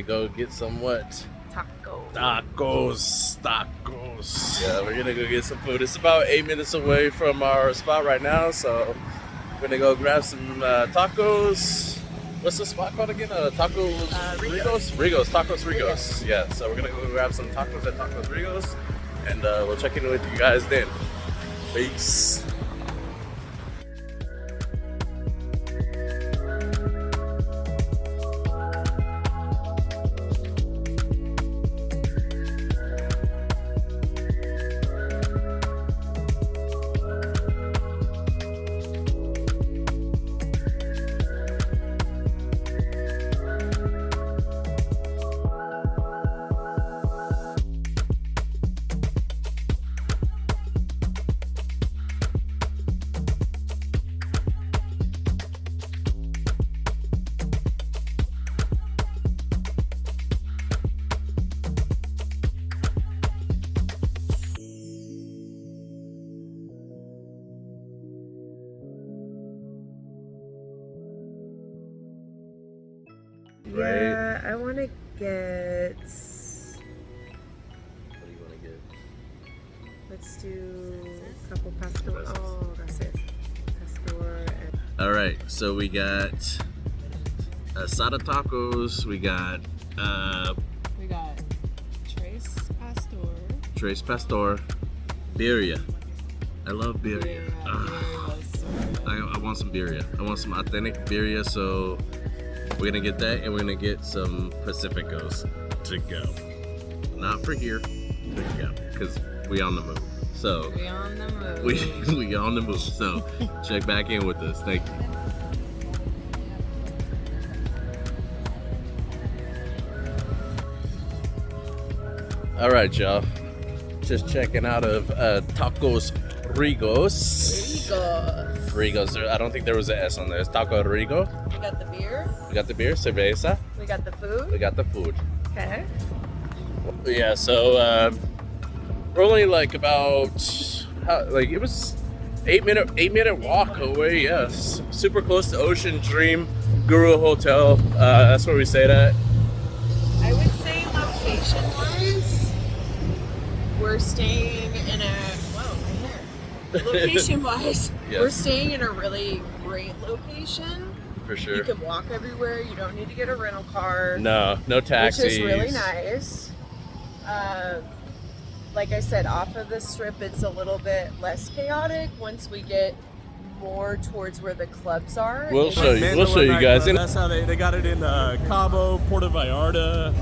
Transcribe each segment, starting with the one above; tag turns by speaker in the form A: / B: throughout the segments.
A: to go get some what? Tacos. Yeah, we're gonna go get some food. It's about 8 minutes away from our spot right now, so we're gonna go grab some tacos. What's the spot called again? Tacos Rigos? Tacos Rigos. Yeah, so we're gonna go grab some tacos at Tacos Rigos, and we'll check in with you guys then. Peace.
B: Yeah, I want to get.
A: What do you want to get?
B: Let's do a couple pastor. Oh, that's it. Pastor.
A: All right, so we got asada tacos. We got Tres Pastor, birria. I love birria. I want some birria. I want some authentic birria, so we're gonna get that, and we're gonna get some Pacificos to go. Not for here, to go, because we on the move. So
B: We on the move.
A: we on the move. So check back in with us. Thank you. All right, y'all. Just checking out of Tacos Rigos. Rigos. I don't think there was an S on there. It's Taco Rigo.
B: We got the beer.
A: We got the beer, cerveza.
B: We got the food.
A: We got the food.
B: Okay.
A: Yeah, so we're only like about it was 8 minute walk away. Yes, super close to Ocean Dream Guru Hotel. That's where we stayed at.
B: I would say location-wise, we're staying in a location-wise,
A: Yes.
B: We're staying in a really great location.
A: For sure.
B: You can walk everywhere. You don't need to get a rental car.
A: No taxis.
B: Which is really nice. Like I said, off of the strip, it's a little bit less chaotic once we get more towards where the clubs are.
A: We'll show you guys.
C: That's how they got it in Cabo, Puerto Vallarta.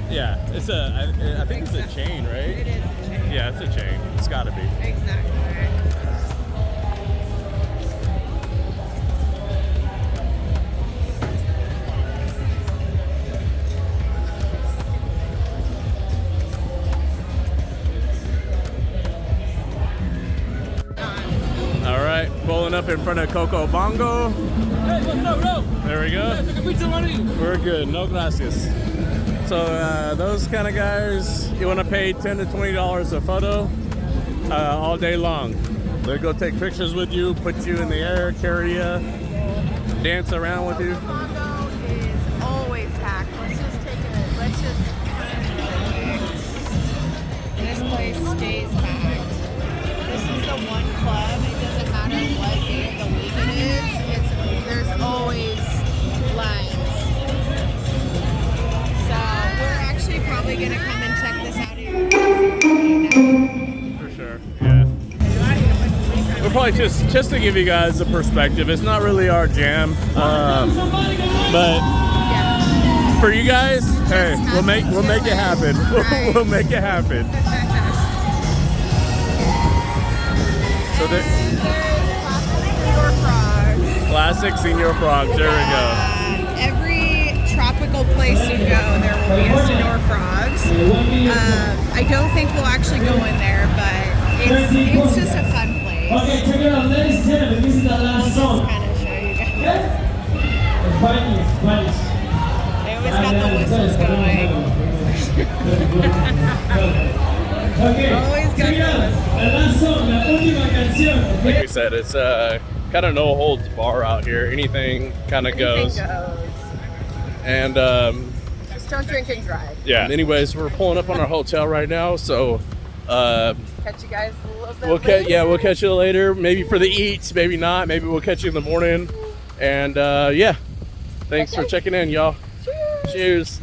C: Yeah, it's I think it's a chain, right?
B: It is a chain.
C: Yeah, it's a chain. It's got to be.
B: Exactly.
C: All right, pulling up in front of Coco Bongo.
D: Hey, what's up, bro?
C: There we go. We're good. No gracias. So those kind of guys, you want to pay $10 to $20 a photo all day long. They'll go take pictures with you, put you in the air, carry you, dance around with you.
B: Bongo is always packed. This place stays packed. This is the one club. It doesn't matter what day of the week it is. There's always lines. So we're actually probably gonna come and check this out here.
C: For sure, yeah. We're probably just to give you guys a perspective. It's not really our jam, but for you guys, hey, we'll make it happen. We'll make it happen. So
B: There's
C: classic Senor Frogs. There we go.
B: Every tropical place you go, there will be a Senor Frogs. I don't think we'll actually go in there, but it's just a fun place.
D: Okay, check it out, ladies and gentlemen. This is the last
B: I'll
D: song.
B: just kind of show you guys.
D: Spanish.
B: They always got the whistles going.
D: Okay,
B: Always got
D: check it out. La last song, la última canción.
A: Like we said, it's kind of no holds bar out here. Anything kind of
B: Anything
A: goes.
B: goes.
A: And
B: don't drink and drive.
C: Yeah.
A: Anyways, we're pulling up on our hotel right now, so
B: Catch you guys a little bit later.
A: we'll catch you later. Maybe for the eats, maybe not. Maybe we'll catch you in the morning. And yeah, thanks for checking in, y'all. Cheers.